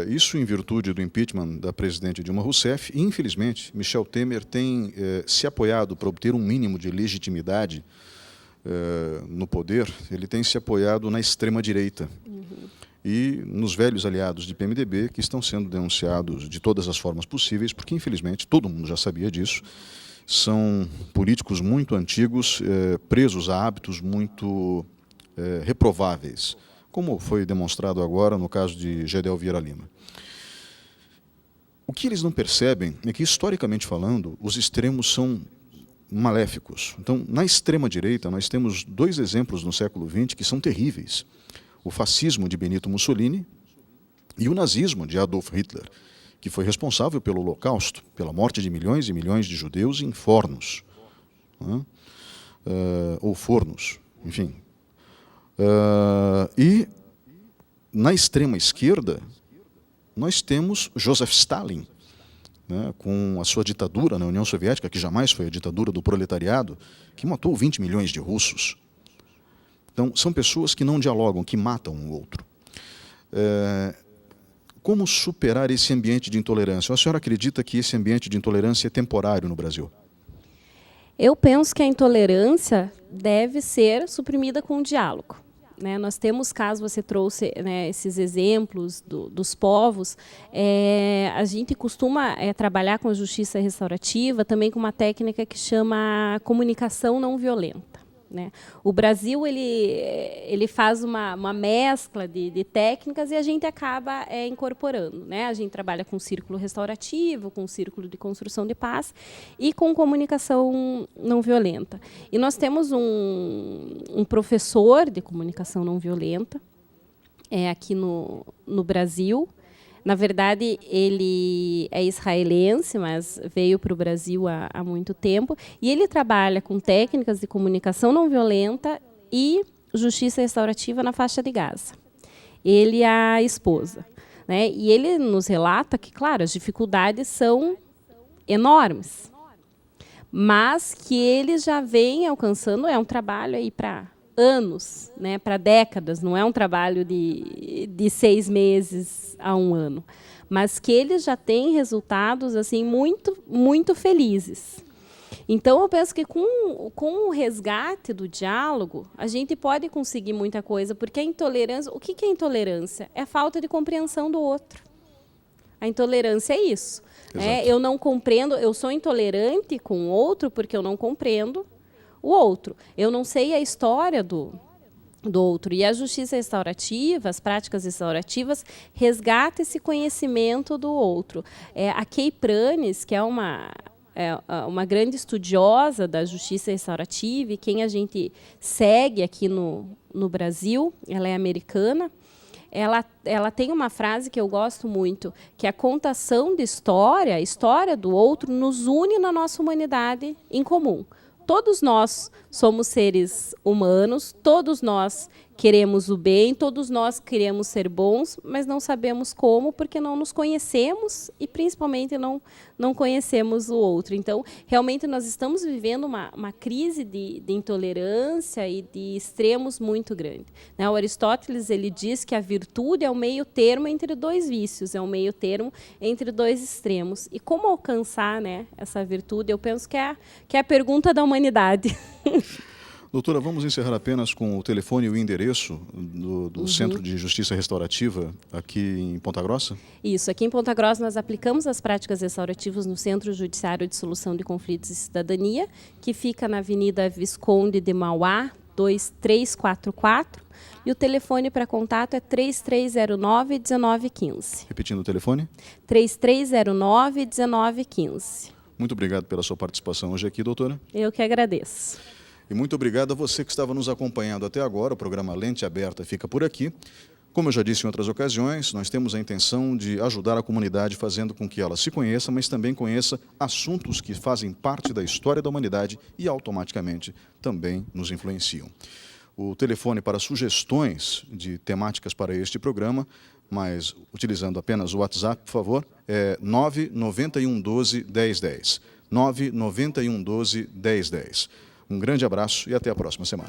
Isso em virtude do impeachment da presidente Dilma Rousseff. E, infelizmente, Michel Temer tem se apoiado para obter um mínimo de legitimidade no poder, ele tem se apoiado na extrema direita. E nos velhos aliados de PMDB, que estão sendo denunciados de todas as formas possíveis, porque, infelizmente, todo mundo já sabia disso, são políticos muito antigos, presos a hábitos muito reprováveis, como foi demonstrado agora no caso de Gedel Vieira Lima. O que eles não percebem é que, historicamente falando, os extremos são maléficos. Então, na extrema-direita, nós temos dois exemplos no século XX que são terríveis. O fascismo de Benito Mussolini e o nazismo de Adolf Hitler, que foi responsável pelo Holocausto, pela morte de milhões e milhões de judeus em fornos, ou fornos, enfim. E, na extrema-esquerda, nós temos Joseph Stalin, né, com a sua ditadura na União Soviética, que jamais foi a ditadura do proletariado, que matou 20 milhões de russos. Então, são pessoas que não dialogam, que matam um outro. Como superar esse ambiente de intolerância? A senhora acredita que esse ambiente de intolerância é temporário no Brasil? Eu penso que a intolerância deve ser suprimida com o diálogo. Né? Nós temos, caso você trouxe, né, esses exemplos dos povos, a gente costuma trabalhar com a justiça restaurativa também com uma técnica que chama comunicação não violenta. Né? O Brasil ele faz uma mescla de técnicas e a gente acaba incorporando. Né? A gente trabalha com círculo restaurativo, com círculo de construção de paz e com comunicação não violenta. E nós temos um professor de comunicação não violenta aqui no Brasil, Na verdade, ele é israelense, mas veio para o Brasil há muito tempo. E ele trabalha com técnicas de comunicação não violenta e justiça restaurativa na faixa de Gaza. Ele e a esposa. Né? E ele nos relata que, claro, as dificuldades são enormes, mas que ele já vem alcançando, é um trabalho aí para anos, né, para décadas, não é um trabalho de 6 meses a 1 ano, mas que ele já tem resultados assim muito felizes. Então, eu penso que com o resgate do diálogo, a gente pode conseguir muita coisa, porque a intolerância, o que é intolerância? É a falta de compreensão do outro. A intolerância é isso. Eu não compreendo, eu sou intolerante com o outro porque eu não compreendo o outro. Eu não sei a história do outro. E a justiça restaurativa, as práticas restaurativas, resgata esse conhecimento do outro. A Kay Pranes, que é uma grande estudiosa da justiça restaurativa e quem a gente segue aqui no Brasil, ela é americana, ela tem uma frase que eu gosto muito, que a contação de história, a história do outro, nos une na nossa humanidade em comum. Todos nós somos seres humanos, todos nós queremos o bem, todos nós queremos ser bons, mas não sabemos como, porque não nos conhecemos e, principalmente, não conhecemos o outro. Então, realmente, nós estamos vivendo uma crise de intolerância e de extremos muito grande. Né? O Aristóteles ele diz que a virtude é o meio termo entre 2 vícios, é o meio termo entre 2 extremos. E como alcançar, né, essa virtude? Eu penso que é a pergunta da humanidade. Doutora, vamos encerrar apenas com o telefone e o endereço do Centro de Justiça Restaurativa aqui em Ponta Grossa? Isso, aqui em Ponta Grossa nós aplicamos as práticas restaurativas no Centro Judiciário de Solução de Conflitos e Cidadania, que fica na Avenida Visconde de Mauá, 2344, e o telefone para contato é 3309-1915. Repetindo o telefone? 3309-1915. Muito obrigado pela sua participação hoje aqui, doutora. Eu que agradeço. E muito obrigado a você que estava nos acompanhando até agora. O programa Lente Aberta fica por aqui. Como eu já disse em outras ocasiões, nós temos a intenção de ajudar a comunidade fazendo com que ela se conheça, mas também conheça assuntos que fazem parte da história da humanidade e automaticamente também nos influenciam. O telefone para sugestões de temáticas para este programa, mas utilizando apenas o WhatsApp, por favor, é 99112 1010. 99112 1010. Um grande abraço e até a próxima semana.